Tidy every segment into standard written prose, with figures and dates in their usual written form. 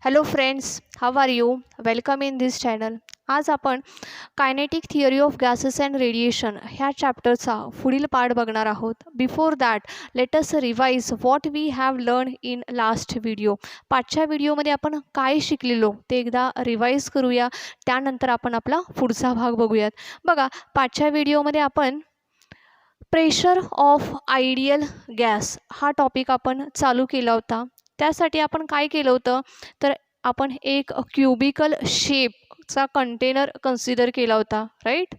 Hello friends, how are you? Welcome in this channel. आज आपण kinetic theory of gases and radiation ह्या चॅप्टरचा पुढील पार्ट बघणार आहोत. Before that let us revise what we have learn in last video. पाचच्या व्हिडिओमध्ये आपण काय शिकलेलो ते एकदा रिवाइज करूया, त्यानंतर आपण आपला पुढचा भाग बघूयात. बघा, पाचच्या व्हिडिओमध्ये आपण प्रेशर ऑफ आयडियल गॅस हा टॉपिक आपण चालू केला होता. त्यासाठी आपण काय केलं होतं तर आपण एक क्युबिकल शेपचा कंटेनर कन्सिडर केला होता, right.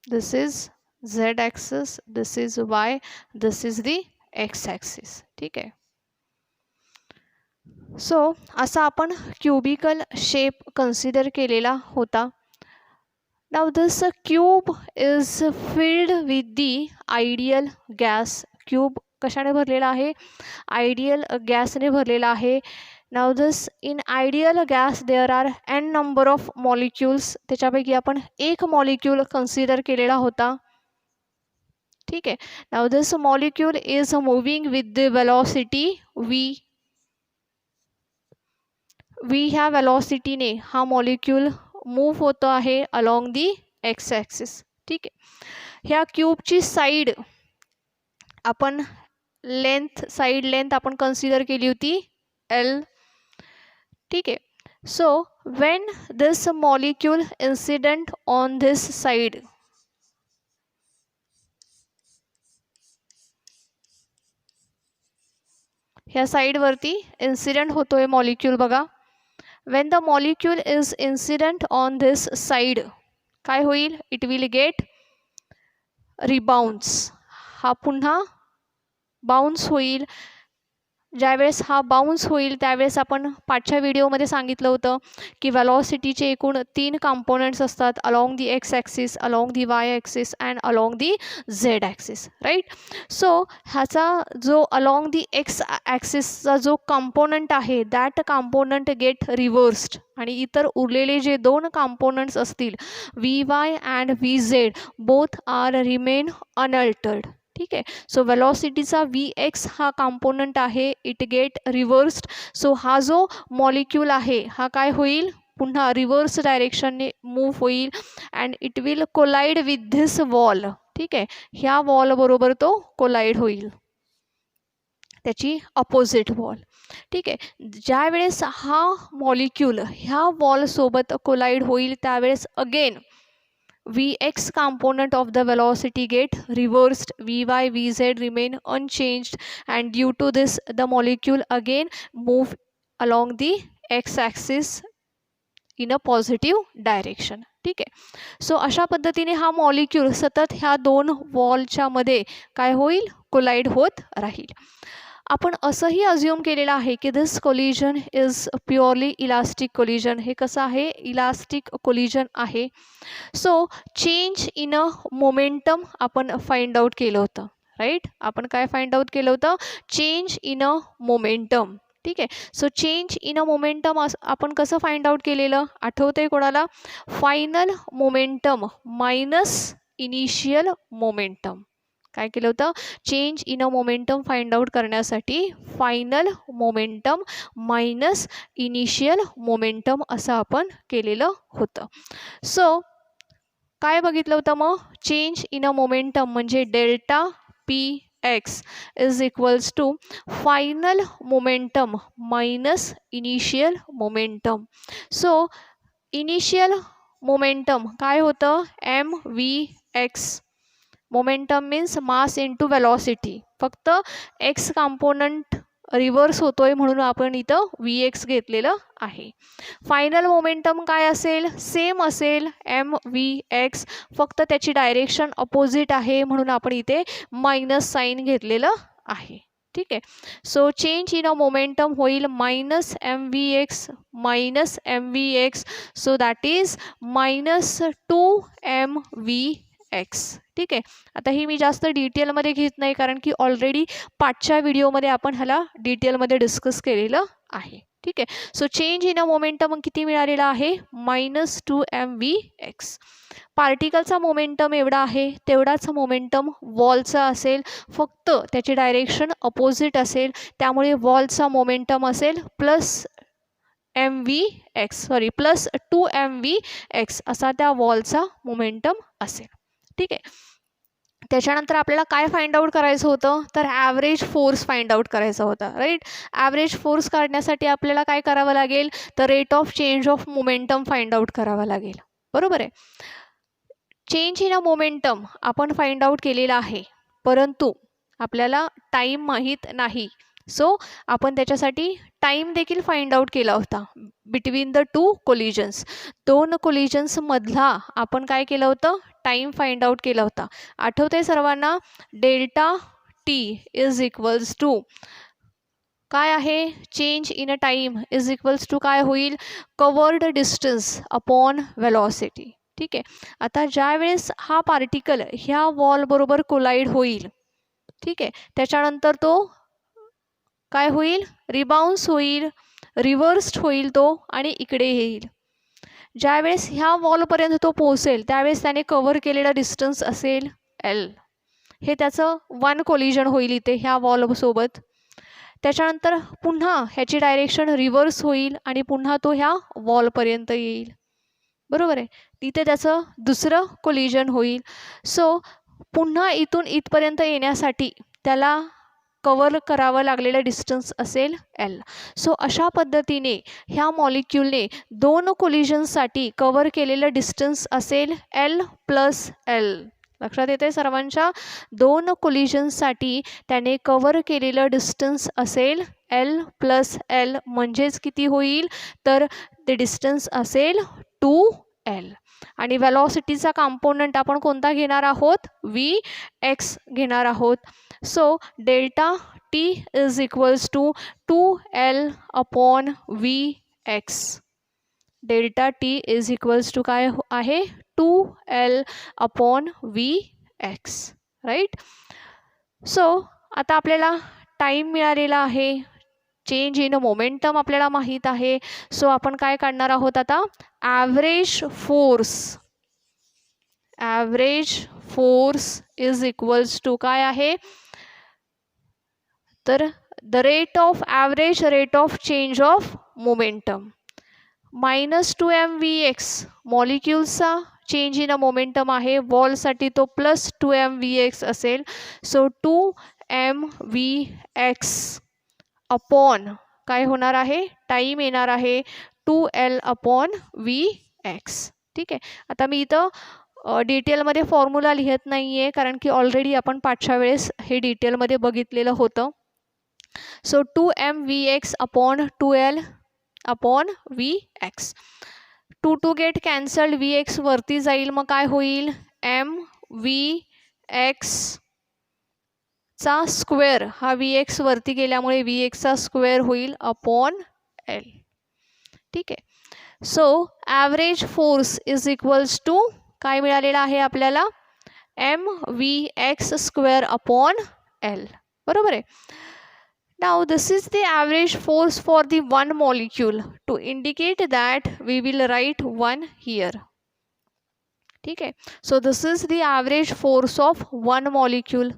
This is z axis, this is y, this is the x axis. ठीक आहे. सो असा आपण क्युबिकल शेप कन्सिडर केलेला होता. Now this cube is filled with the ideal gas. Cube कशाने भरलेला आहे? आयडियल गॅसने भरलेला आहे. Now this in ideal gas there are n number of molecules. त्याच्यापैकी आपण एक मॉलिक्यूल कन्सिडर केलेला होता. ठीक आहे. Now this molecule is moving with the velocity v. ह्या वेलॉसिटीने हा मॉलिक्यूल मूव्ह होतो आहे अलॉंग दी एक्स ॲक्सिस. ठीक आहे. ह्या क्यूबची साईड आपण साईड लेंथ आपण कन्सिडर केली होती L. ठीक आहे. So when this molecule incident on this side, ह्या साईडवरती इन्सिडेंट होतोय मॉलिक्यूल. बघा, when the molecule is incident on this side, काय होईल? It will get rebounds. हा पुन्हा बाउन्स होईल. ज्यावेळेस हा बाउन्स होईल त्यावेळेस आपण पाचच्या व्हिडिओमध्ये सांगितलं होतं की वेलॉसिटीचे एकूण 3 कंपोनंट्स असतात, along the x axis, along the y axis and along the z axis, right. So ह्याचा जो अलॉंग दी एक्स ॲक्सिसचा जो कंपोनंट आहे दॅट कंपोनंट गेट रिव्हर्स्ड, आणि इतर उरलेले जे 2 कंपोनंट्स असतील v y and v z both are remain unaltered. ठीक आहे. सो वेलॉसिटीचा Vx हा कंपोनंट आहे, इट गेट रिव्हर्स्ड. सो हा जो मॉलिक्यूल आहे हा काय होईल? पुन्हा रिव्हर्स डायरेक्शनने मूव्ह होईल and it will collide with this wall. ठीक आहे. ह्या वॉल बरोबर तो कोलाइड होईल, त्याची अपोजिट वॉल. ठीक आहे. ज्या वेळेस हा मॉलिक्यूल ह्या वॉलसोबत कोलाइड होईल त्यावेळेस again Vx component of the velocity get reversed, Vy, Vz remain unchanged, and due to this the molecule again move along the x-axis in a positive direction. ठीक आहे. सो अशा पद्धतीने हा मॉलिक्यूल सतत ह्या 2 वॉलच्या मध्ये काय होईल? कोलाइड होत राहील. आपण असंही अज्युम केलेलं आहे की this collision is purely elastic collision. हे कसं आहे? इलास्टिक कोलिजन आहे. So change in a momentum आपण फाइंड आउट केलं होतं, राईट. आपण काय फाइंड आउट केलं होतं? Change in a momentum. ठीक आहे. So change in a momentum आपण कसं फाइंड आउट केलेलं आठवतंय कोणाला? Final momentum minus initial momentum. काय केलं होतं? Change in a momentum find out करण्यासाठी final momentum minus initial momentum असं आपण केलेलं होतं. सो काय बघितलं होतं मग? चेंज इन अ मोमेंटम म्हणजे delta p x is equals to final momentum minus initial momentum. So initial momentum काय होतं? mvx. Momentum means mass into velocity. फक्त एक्स कंपोनंट रिव्हर्स होतोय म्हणून आपण इथं Vx घेतलेलं आहे. फायनल मोमेंटम काय असेल? सेम असेल mvx, फक्त त्याची डायरेक्शन अपोजिट आहे म्हणून आपण इथे मायनस साईन घेतलेलं आहे. ठीक आहे. So change in a momentum होईल minus M V X minus M V X, so that is minus 2 mvx. ठीक आहे. आता ही मी जास्त डिटेलमध्ये घेत नाही कारण की ऑलरेडी पाठच्या व्हिडिओमध्ये आपण ह्याला डिटेलमध्ये डिस्कस केलेलं आहे. ठीक आहे. So change in a momentum किती मिळालेला आहे मायनस 2 mvx. पार्टिकलचा मोमेंटम एवढा आहे, तेवढाच मोमेंटम वॉलचा असेल, फक्त त्याची डायरेक्शन अपोजिट असेल, त्यामुळे वॉलचा मोमेंटम असेल प्लस प्लस 2 mvx असा त्या वॉलचा मोमेंटम असेल. ठीक आहे. त्याच्यानंतर आपल्याला काय फाइंड आउट करायचं होतं, तर ॲव्हरेज फोर्स फाइंड आउट करायचा होता, राईट. ॲव्हरेज फोर्स काढण्यासाठी आपल्याला काय करावं लागेल, तर rate of change of momentum find out करावा लागेल. बरोबर आहे. चेंज इन अ मोमेंटम आपण फाइंड आउट केलेला आहे, परंतु आपल्याला टाईम माहीत नाही. सो आपण त्याच्यासाठी टाईम देखील फाइंड आउट केला होता बिटवीन द टू कोलिजन्स. दोन कोलिजन्समधला आपण काय केलं होतं, टाईम फाइंड आउट केला होता. आठवते सर्वांना, delta t is equals to काय आहे, change in a time is equals to काय होईल, कवर्ड डिस्टन्स अपॉन वेलॉसिटी. ठीक आहे. आता ज्या वेळेस हा पार्टिकल ह्या वॉल बरोबर कोलाइड होईल, ठीक आहे, त्याच्यानंतर तो काय होईल, रिबाउन्स होईल, रिव्हर्स्ड होईल तो आणि इकडे येईल. ज्यावेळेस ह्या वॉलपर्यंत तो पोहोचेल त्यावेळेस त्याने कव्हर केलेला डिस्टन्स असेल एल. हे त्याचं वन कोलिजन होईल इथे ह्या वॉलसोबत. त्याच्यानंतर पुन्हा ह्याची डायरेक्शन रिव्हर्स होईल आणि पुन्हा तो ह्या वॉलपर्यंत येईल. बरोबर आहे. तिथे त्याचं दुसरं कोलिजन होईल. सो पुन्हा इथून इथपर्यंत येण्यासाठी त्याला कवर करावं लागलेलं डिस्टन्स असेल एल. सो अशा पद्धतीने ह्या मॉलिक्यूलने दोन कोलिजन्ससाठी कवर केलेलं डिस्टन्स असेल एल प्लस एल. लक्षात येते सर्वांच्या, दोन कोलिजन्ससाठी त्याने कवर केलेलं डिस्टन्स असेल एल प्लस एल, म्हणजेच किती होईल, तर ते डिस्टन्स असेल 2l. आणि वेलॉसिटीचा कॉम्पोनंट आपण कोणता घेणार आहोत, vx घेणार आहोत. So delta t is equals to 2l upon vx. Delta t is equals to काय आहे, 2l upon vx, right. So आता आपल्याला टाईम मिळालेला आहे, चेंज इन मोमेंटम आपल्याला माहीत आहे. सो आपण काय काढणार आहोत आता, average force. Average force is equals to काय आहे, तर the rate of average rate of change of momentum minus 2 mvx. मॉलिक्यूल्सचा चेंज इन अ मोमेंटम आहे, वॉलसाठी तो प्लस 2 mvx असेल. सो 2 mvx अपॉन काय होणार आहे, टाईम येणार आहे 2l अपॉन vx. ठीक आहे. आता मी इथं डिटेलमध्ये फॉर्म्युला लिहित नाही आहे कारण की ऑलरेडी आपण पाठच्या वेळेस हे डिटेलमध्ये बघितलेलं होतं. So 2 mvx upon 2l upon vx. 2 get cancelled, vx वरती जाईल, मग काय होईल, mvx चा स्क्वेअर, हा vx वरती गेल्यामुळे vx चा स्क्वेअर होईल अपॉन l. ठीक आहे. So average force is equals to काय मिळालेला आहे आपल्याला, mvx स्क्वेअर अपॉन l. बरोबर आहे. Now this is the average force for the one molecule. To indicate that we will write 1 here. ठीक आहे. So this is the average force of one molecule.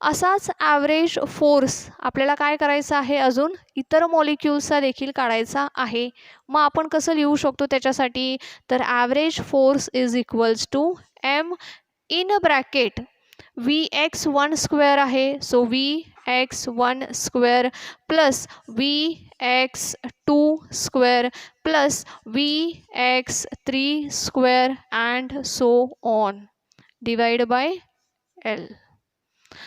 असाच average force आपल्याला काय करायचा आहे, अजून इतर मॉलिक्यूल्सचा देखील काढायचा आहे. मग आपण कसं लिहू शकतो त्याच्यासाठी, तर average force is equals to m in bracket vx1 square आहे, so vx1 square plus vx2 square plus vx3 square and so on divide by l.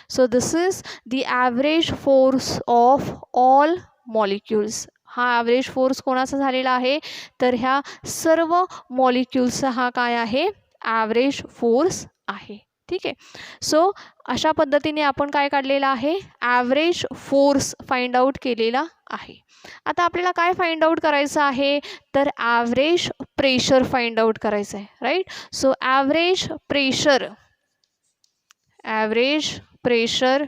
So this is the average force of all molecules. हा average force कोणाचा झालेला आहे, तर ह्या सर्व मॉलिक्यूल्सचा हा काय आहे, ॲव्हरेज फोर्स आहे. ठीक आहे. सो अशा पद्धतीने आपण काय काढलेलं आहे, ॲव्हरेज फोर्स फाइंड आउट केलेला आहे. आता आपल्याला काय फाइंड आउट करायचं आहे, तर ॲव्हरेज प्रेशर फाइंड आउट करायचं आहे, right. So average pressure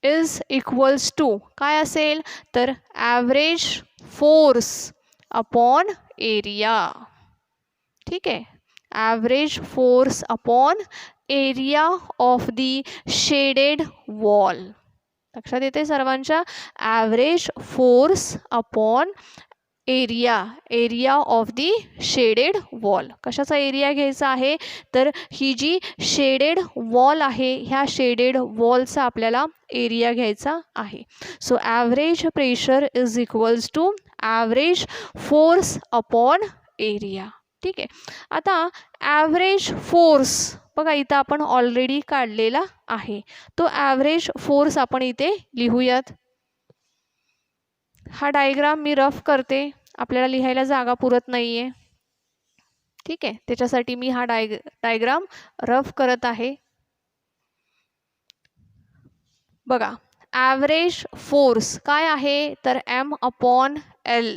is equals to काय असेल, तर ॲव्हरेज फोर्स अपॉन एरिया. ठीक आहे, average force upon area of the shaded wall. लक्षात येते सर्वांच्या, average force upon area of the shaded wall. कशाचा एरिया घ्यायचा आहे, तर ही जी शेडेड वॉल आहे, ह्या शेडेड वॉलचा आपल्याला एरिया घ्यायचा आहे. So average pressure is equals to average force upon area. ठीक आहे. आता ॲव्हरेज फोर्स बघा इथं आपण ऑलरेडी काढलेला आहे, तो ॲव्हरेज फोर्स आपण इथे लिहूयात. हा डायग्राम मी रफ करते, आपल्याला लिहायला जागा पुरत नाही आहे. ठीक आहे, त्याच्यासाठी मी हा डायग्राम रफ करत आहे. बघा, ॲव्हरेज फोर्स काय आहे, तर M upon L.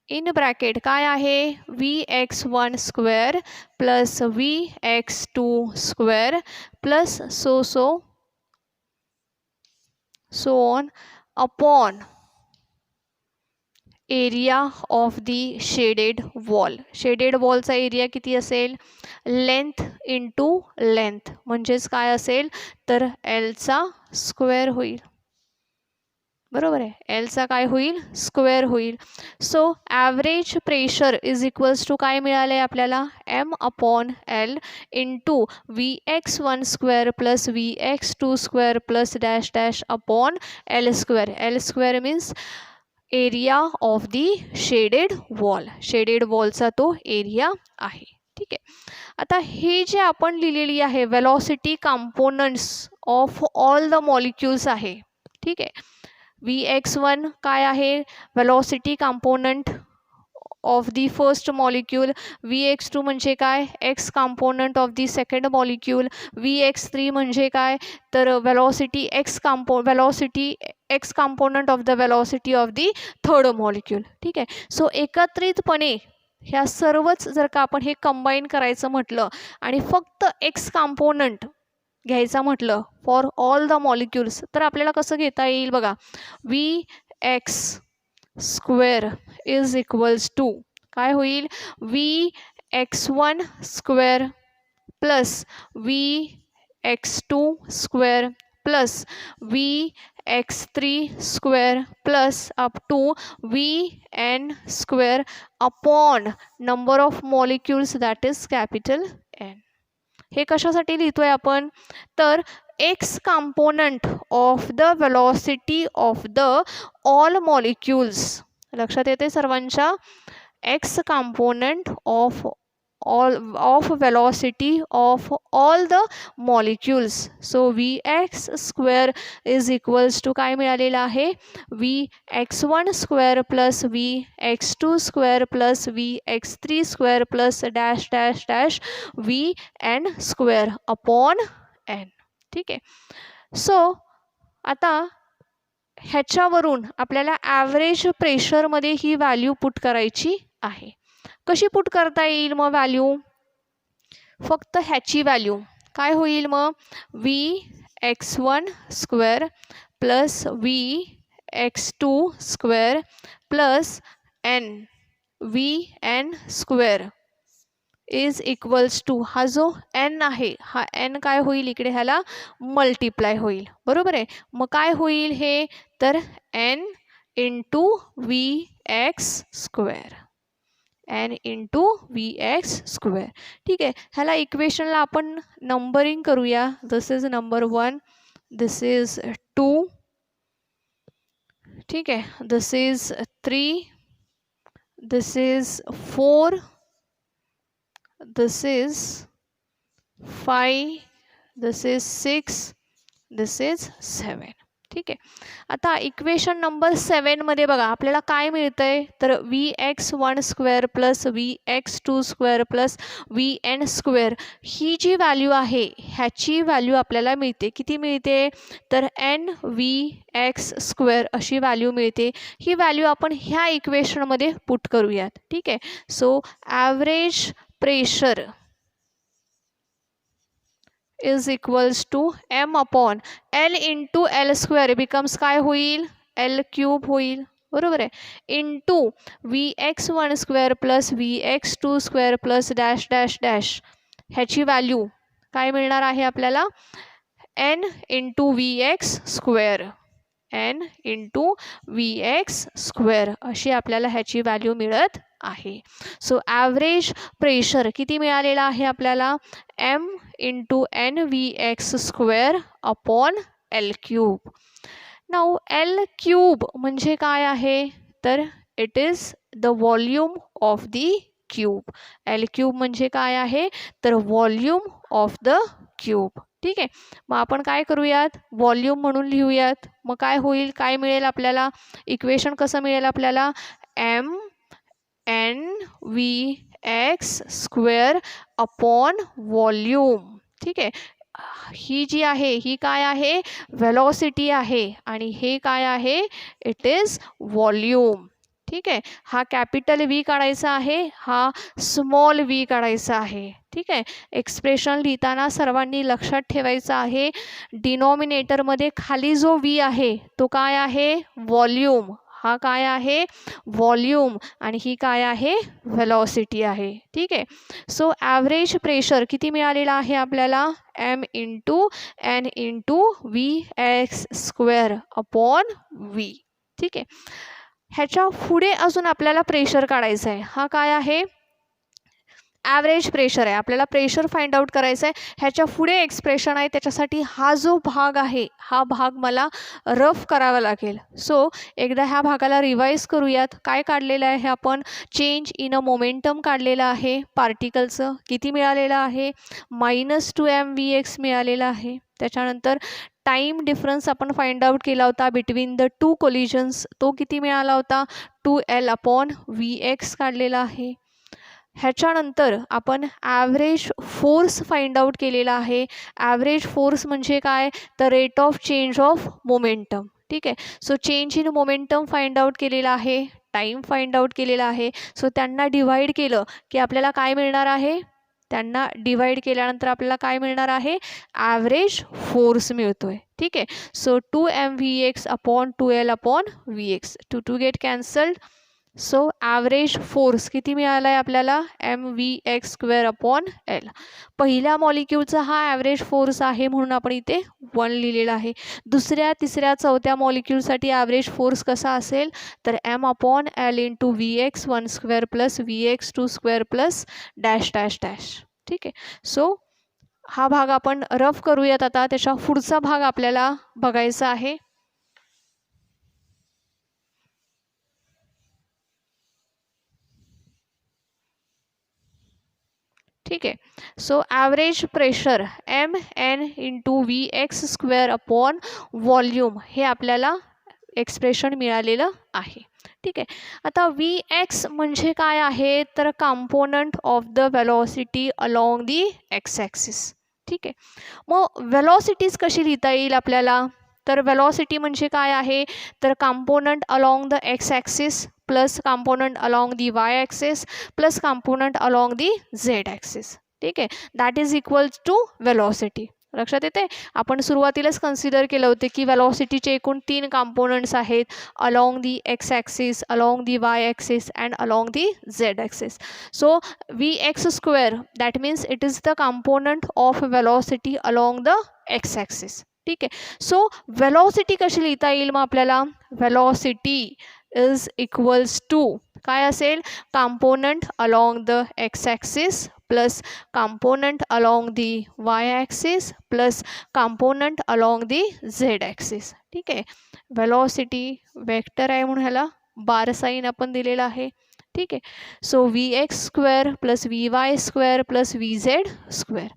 In bracket काय आहे, Vx1 square plus Vx2 square plus so on upon area of the shaded wall. Shaded वॉलचा एरिया किती असेल, लेंथ इंटू लेंथ, म्हणजेच काय असेल, तर एलचा स्क्वेअर होईल. बरोबर आहे, एलचा काय होईल, स्क्वेअर होईल. So average pressure is equals to काय मिळाले आपल्याला, M upon L into Vx1 square plus Vx2 square plus dash dash upon L square. L square means area of the shaded wall. Shaded वॉलचा तो area आहे. ठीक आहे. आता हे जे आपण लिहिलेली आहे velocity components of all the molecules आहे. ठीक आहे, Vx1 काय आहे, velocity component of the first molecule. Vx2 म्हणजे काय, x component of the second molecule. Vx3 म्हणजे काय, तर velocity x component of the velocity of the third molecule. ठीक आहे. सो एकत्रितपणे ह्या सर्वच जर का आपण हे कंबाईन करायचं म्हटलं आणि फक्त एक्स कंपोनंट घ्यायचा म्हटलं फॉर ऑल द मॉलिक्युल्स, तर आपल्याला कसं घेता येईल बघा, Vx square is equals to काय होईल, Vx1 square plus Vx2 square plus Vx3 square plus up to Vn square upon number of molecules that is capital N. हे कशासाठी लिहितोय आपण, तर x component of the velocity of the all molecules. लक्षात येते सर्वांच्या, x component of velocity of all the molecules. So Vx square is equals to काय मिळालेलं आहे, Vx1 square plus Vx2 square plus Vx3 square plus dash dash dash Vn square upon n. ठीक आहे. So आता ह्याच्यावरून आपल्याला average प्रेशरमध्ये ही value put करायची आहे. कशी पुट करता येईल मग व्हॅल्यू, फक्त ह्याची व्हॅल्यू काय होईल मग, Vx1 square plus Vx2 square plus Vn square is equals to, हा जो n आहे हा n काय होईल इकडे ह्याला मल्टिप्लाय होईल. बरोबर आहे, मग काय होईल हे, तर n into Vx square, n into Vx square. ठीक आहे, ह्याला इक्वेशनला आपण नंबरिंग करूया. This is number 1, this is 2, ठीक आहे, this is 3, this is 4, this is 5, this is 6, this is 7. ठीक आहे. आता इक्वेशन नंबर 7मध्ये बघा आपल्याला काय मिळतंय, तर Vx1² plus Vx2² plus Vn² ही जी व्हॅल्यू आहे ह्याची व्हॅल्यू आपल्याला मिळते. किती मिळते, तर NVx² अशी व्हॅल्यू मिळते. ही व्हॅल्यू आपण ह्या इक्वेशनमध्ये पुट करूयात. ठीक आहे. So average pressure is equals to m upon l into l² becomes काय होईल, l³ होईल. बरोबर आहे. Into Vx1² plus Vx2² plus dash dash dash ह्याची व्हॅल्यू काय मिळणार आहे आपल्याला, n into Vx² n into Vx² अशी आपल्याला ह्याची व्हॅल्यू मिळत आहे. सो ॲव्हरेज प्रेशर किती मिळालेला आहे आपल्याला, m into NVx² upon l³. Now l³ म्हणजे काय आहे, तर it is the volume of the cube. l³ म्हणजे काय आहे, तर व्हॉल्यूम ऑफ द क्यूब. ठीक आहे. मग आपण काय करूयात, व्हॉल्यूम म्हणून लिहूयात. मग काय होईल, काय मिळेल आपल्याला, इक्वेशन कसं मिळेल आपल्याला, mNVx² अपॉन व्हॉल्यूम. ठीक आहे. ही जी आहे ही काय आहे, वेलॉसिटी आहे आणि हे काय आहे, इट इज व्हॉल्यूम. ठीक आहे. हा कॅपिटल V काढायचा आहे, हा स्मॉल v काढायचा आहे. ठीक आहे. एक्सप्रेशन लिहिताना सर्वांनी लक्षात ठेवायचं आहे, डिनॉमिनेटरमध्ये खाली जो v आहे तो काय आहे, व्हॉल्यूम. हा काय आहे, व्हॉल्यूम आणि ही काय आहे, वेलॉसिटी आहे. ठीक आहे. सो ॲव्हरेज प्रेशर किती मिळालेला आहे आपल्याला, m into n into Vx² upon v. ठीक आहे. ह्याच्या पुढे अजून आपल्याला प्रेशर काढायचं आहे. हा काय आहे, ॲव्हरेज प्रेशर आहे. आपल्याला प्रेशर फाइंड आउट करायचं आहे. ह्याच्या पुढे एक्सप्रेशन आहे, त्याच्यासाठी हा जो भाग आहे हा भाग मला रफ करावा लागेल. सो एकदा ह्या भागाला रिवाईज करूयात. काय काढलेलं आहे आपण, चेंज इन अ मोमेंटम काढलेलं आहे पार्टिकलचं. किती मिळालेलं आहे, -2mvx मिळालेलं आहे. त्याच्यानंतर टाईम डिफरन्स आपण फाइंड आउट केला होता बिटवीन द टू कोलिजन्स, तो किती मिळाला होता, 2l अपॉन Vx काढलेला आहे. ह्याच्यानंतर आपण ॲव्हरेज फोर्स फाइंड आउट केलेला आहे. ॲव्हरेज फोर्स म्हणजे काय, तर rate of change of momentum. ठीक आहे. So change in momentum find out केलेला आहे, टाईम फाइंड आउट केलेला आहे. सो त्यांना डिवाइड केलं की आपल्याला काय मिळणार आहे, त्यांना डिवाइड केल्यानंतर आपल्याला काय मिळणार आहे, ॲव्हरेज फोर्स मिळतोय. ठीक आहे. So 2mvx upon 2l upon Vx, 2 get cancelled. So average force किती मिळाला आहे आपल्याला, mvx² अपॉन l. पहिल्या मॉलिक्यूलचा हा ॲव्हरेज फोर्स आहे म्हणून आपण इथे 1 लिहिलेला आहे. दुसऱ्या, तिसऱ्या, चौथ्या मॉलिक्यूलसाठी ॲव्हरेज फोर्स कसा असेल, तर m upon l into Vx1² plus Vx2² plus dash dash dash. ठीक आहे. सो हा भाग आपण रफ करूयात. आता त्याच्या पुढचा भाग आपल्याला बघायचा आहे. ठीक आहे. So average pressure mn into Vx² upon volume हे आपल्याला एक्सप्रेशन मिळालेलं आहे. ठीक आहे. आता Vx म्हणजे काय आहे, तर component of the velocity along the x axis. ठीक आहे. मग वेलॉसिटीज कशी लिहिता येईल आपल्याला, तर वेलॉसिटी म्हणजे काय आहे, तर component along the x axis plus component along the y axis plus component along the z axis. ठीक आहे. That is equals to velocity. लक्षात येते, आपण सुरुवातीलाच कन्सिडर केलं होते की वेलॉसिटीचे एकूण 3 कंपोनंट्स आहेत, along the x axis, along the y axis and along the z axis. So Vx² that means it is the component of velocity along the x axis. ठीक आहे. सो वेलॉसिटी कशी लिहिता येईल मग आपल्याला, वेलॉसिटी इज इक्वल्स टू काय असेल, component along the x axis plus component along the y axis plus component along the z axis. ठीक आहे. वेलॉसिटी वेक्टर आहे म्हणून ह्याला बार साईन आपण दिलेला आहे. ठीक आहे. So Vx² plus Vy² plus Vz².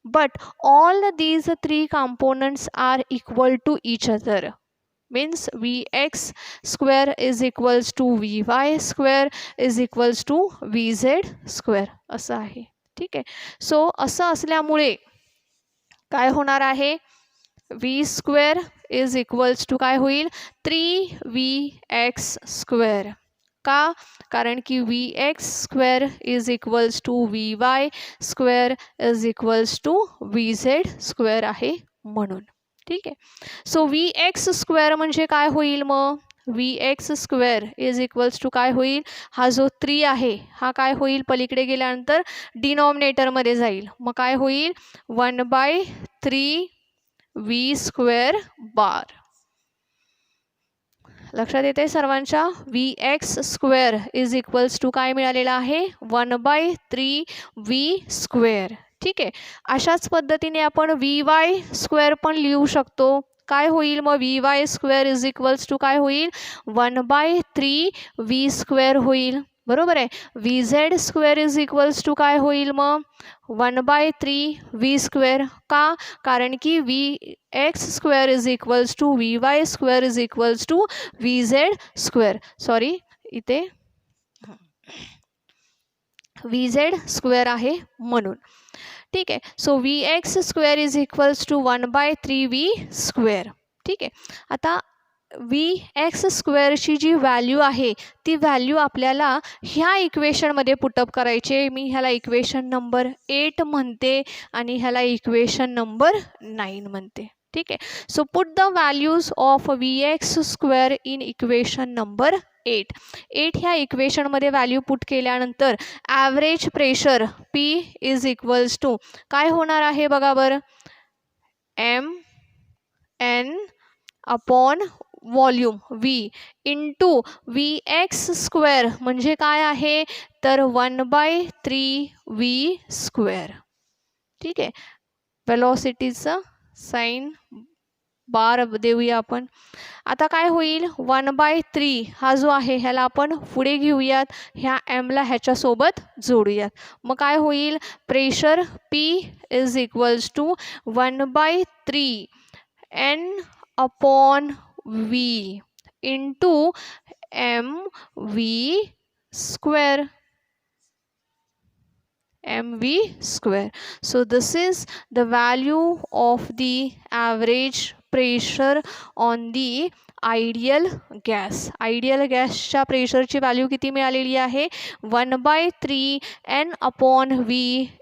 But all these 3 components are equal to each other. Means Vx square is equals to Vy square is equals to Vz square असं आहे. ठीक आहे. सो असं असल्यामुळे काय होणार आहे, V square is equals to काय होईल 3Vx स्क्वेअर. का, कारण की Vx square is equals to Vy square is equals to Vz square आहे म्हणून. ठीक आहे. सो Vx स्क्वेअर म्हणजे काय होईल मग, Vx square is equals to काय होईल, हा जो 3 आहे हा काय होईल पलीकडे गेल्यानंतर डिनॉमिनेटरमध्ये जाईल. मग काय होईल 1/3 V स्क्वेअर बार. लक्षात येते सर्वांच्या, Vx square is equals to काय मिळालेलं आहे 1/3 V स्क्वेअर. ठीक आहे. अशाच पद्धतीने आपण Vy स्क्वेअर पण लिहू शकतो. काय होईल मग Vy square is equals to काय होईल 1/3 V स्क्वेअर होईल. बरोबर आहे. Vz square is equals to काय होईल मग 1/3 V स्क्वेअर. का, कारण की Vx square is equals to Vy square is equals to Vz square. Sorry, इथे Vz स्क्वेअर आहे म्हणून. ठीक आहे. सो Vx square is equals to 1/3 V square. ठीक आहे. आता Vx स्क्वेअरची जी व्हॅल्यू आहे ती व्हॅल्यू आपल्याला ह्या इक्वेशनमध्ये पुटअप करायची. मी ह्याला इक्वेशन नंबर 8 म्हणते आणि ह्याला इक्वेशन नंबर 9 म्हणते. ठीक आहे. So put the values of Vx square in equation number 8. ह्या इक्वेशनमध्ये व्हॅल्यू पुट केल्यानंतर average pressure P is equals to काय होणार आहे बघा बरं, mn upon volume V into Vx square म्हणजे काय आहे तर 1/3 V स्क्वेअर. ठीक आहे. वेलॉसिटीचं साईन बार देऊया आपण. आता काय होईल 1/3 हा जो आहे ह्याला आपण पुढे घेऊयात, ह्या एमला ह्याच्यासोबत जोडूयात. मग काय होईल pressure P is equals to 1/3 n upon V into mv square. mv square. So this is the value of the average pressure on the ideal gas. Ideal गॅसच्या प्रेशरची व्हॅल्यू किती मिळालेली आहे 1/3 n upon V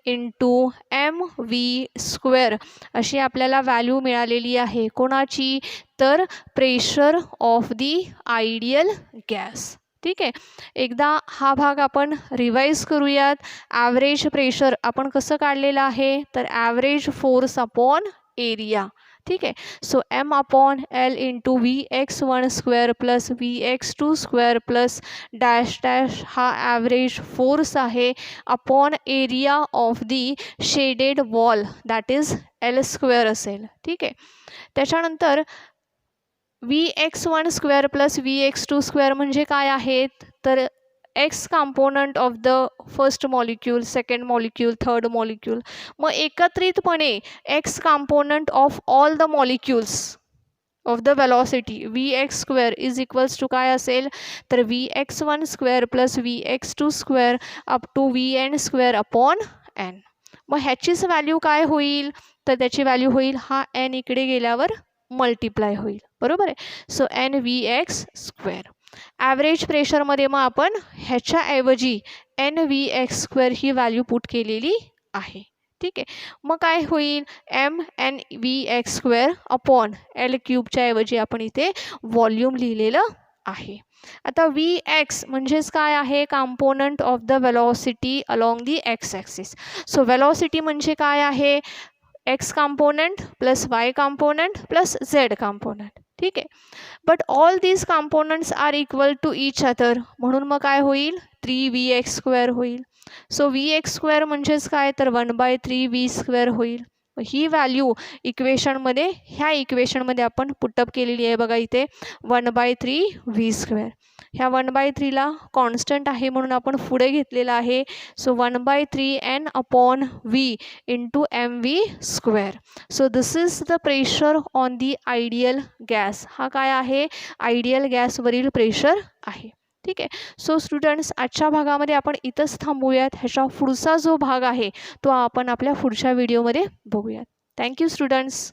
into mv square अशी आपल्याला value मिळालेली आहे. कोणाची तर pressure of the ideal gas. ठीक आहे. एकदा हा भाग आपण रिवाइज करूयात. ॲव्हरेज प्रेशर आपण कसं काढलेलं आहे तर ॲव्हरेज फोर्स अपॉन एरिया. ठीक आहे. So m upon l into Vx1 square plus Vx2 square plus dash dash हा ॲव्हरेज फोर्स आहे upon area of the shaded wall that is l square असेल. ठीक आहे. त्याच्यानंतर Vx1 square plus Vx2 square म्हणजे काय आहेत तर x component of the first molecule, second molecule, third molecule. मग एकत्रितपणे x component of all the molecules of the velocity Vx square is equals to काय असेल तर Vx1 square plus Vx2 square up to Vn square upon n. मग ह्याचीच value काय होईल तर त्याची व्हॅल्यू होईल हा n इकडे गेल्यावर मल्टिप्लाय होईल. बरोबर आहे. So nVx square. ॲव्हरेज प्रेशरमध्ये मग आपण ह्याच्याऐवजी nVx स्क्वेअर ही व्हॅल्यू पुट केलेली आहे. ठीक आहे. मग काय होईल mnVx स्क्वेअर अपॉन l क्यूबच्या ऐवजी आपण इथे व्हॉल्यूम लिहिलेलं आहे. आता Vx म्हणजेच काय आहे component of the velocity along the x axis. So velocity म्हणजे काय आहे x component plus y component plus z component. ठीक आहे. But all these components are equal to each other म्हणून मग काय होईल 3Vx स्क्वेअर होईल. सो Vx स्क्वेअर म्हणजेच काय तर 1/3 V स्क्वेअर होईल. ही व्हॅल्यू इक्वेशनमध्ये ह्या इक्वेशनमध्ये आपण पुटअप केलेली आहे बघा इथे 1/3 v². ह्या 1/3ला कॉन्स्टंट आहे म्हणून आपण पुढे घेतलेला आहे. So 1/3 n/v into mv². So this is the pressure on the ideal gas. हा काय आहे? आयडियल गॅसवरील प्रेशर आहे. ठीक आहे. सो स्टुडंट्स, आजच्या भागामध्ये आपण इथंच थांबूयात. ह्याचा पुढचा जो भाग आहे तो आपण आपल्या पुढच्या व्हिडिओमध्ये बघूयात. Thank you students.